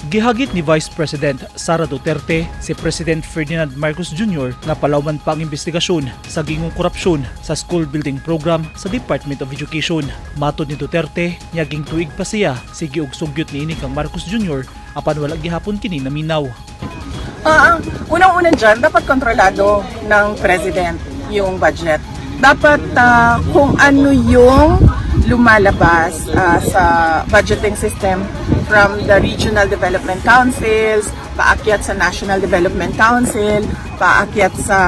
Gihagit ni Vice President Sara Duterte si President Ferdinand Marcos Jr. nga palawman pa ang investigasyon sa gingong korupsyon sa school building program sa Department of Education. Matod ni Duterte, nyaging tuig pa siya sige og sugyot niini kang Marcos Jr. apan wala gihapon kini naminaw. Unang-una dyan, dapat kontrolado ng President yung budget. Dapat kung ano yung lumalabas sa budgeting system from the Regional Development Councils, paakyat sa National Development Council, paakyat sa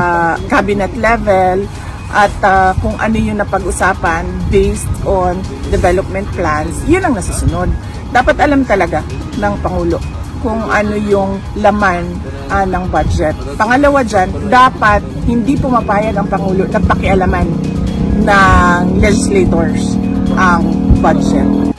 cabinet level, at kung ano yung napag-usapan based on development plans, yun ang nasusunod. Dapat alam talaga ng Pangulo kung ano yung laman ng budget. Pangalawa dyan, dapat hindi pumapayag ang Pangulo na pakialaman ng legislators ang budget.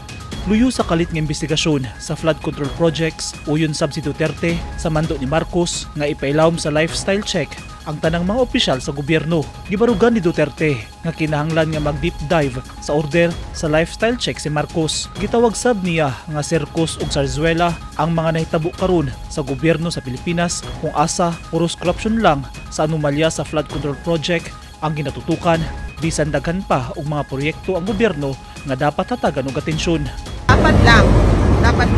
Luyo sa kalit ng investigasyon sa flood control projects, uyon sab si Duterte sa mando ni Marcos nga ipailawom sa lifestyle check ang tanang mga opisyal sa gobyerno. Gibarugan ni Duterte nga kinahanglan nga mag-deep dive sa order sa lifestyle check si Marcos. Gitawag sab niya nga Sercos ug Zarzuela ang mga nahitabo karon sa gobyerno sa Pilipinas kung asa puros corruption lang sa anomalya sa flood control project ang ginatutukan, bisan daghan pa og mga proyekto ang gobyerno nga dapat hatagan og atensyon. Dapat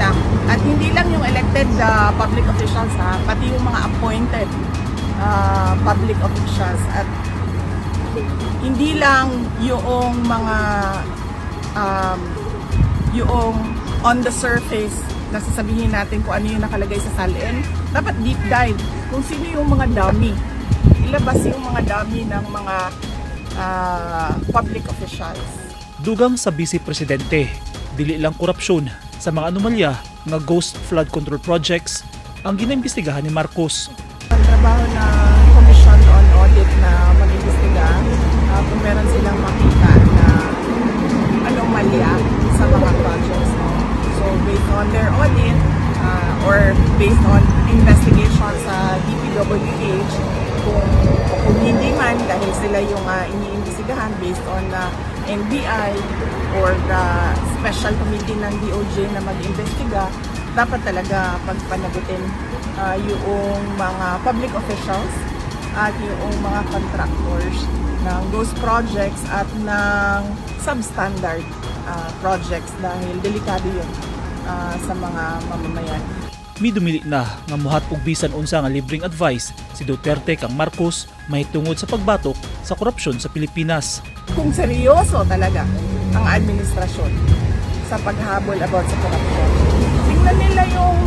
lang. At hindi lang yung elected public officials pati yung mga appointed public officials. At hindi lang yung mga yung on the surface na sasabihin natin kung ano yung nakalagay sa salin. Dapat deep dive kung sino yung mga dummy. Ilabas yung mga dummy ng mga public officials. Dugang sa Vice Presidente, dili lang korupsyon sa mga anomalya nga ghost flood control projects ang ginaimbestigahan ni Marcos. Ang trabaho na Commission on Audit na mag-imbestiga kung meron silang makita na anomalya sa mga projects. So based on their audit or based on investigation sa DPWH, kung hindi man dahil sila yung iniimbestigahan based on NBI or the special committee ng DOJ na mag-imbestiga, dapat talaga pagpanagutin yung mga public officials at yung mga contractors ng ghost projects at ng substandard projects dahil delikado yun sa mga mamamayan. Midumili na nga muhat og bisan unsa nga libreng advice si Duterte kang Marcos mahitungod sa pagbatok sa korupsyon sa Pilipinas. Kung seryoso talaga ang administrasyon sa paghabol about sa korupsyon, tingnan nila yung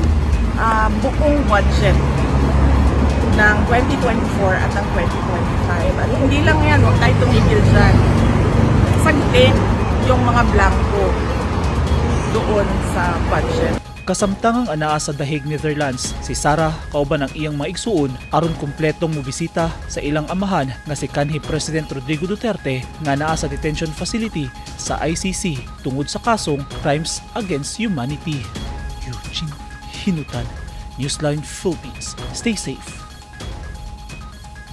buong budget ng 2024 at ng 2025. At hindi lang yan, huwag tayo tumigil dyan. Sagutin yung mga blanco doon sa budget. Kasamtangang anaa sa Dahig, Netherlands, si Sara kauban ang iyang mga igsuon aron kumpletong mobisita sa ilang amahan nga si kanhi President Rodrigo Duterte nga naa sa detention facility sa ICC tungod sa kasong Crimes Against Humanity. Eugene Hinutan, Newsline Philippines. Stay safe.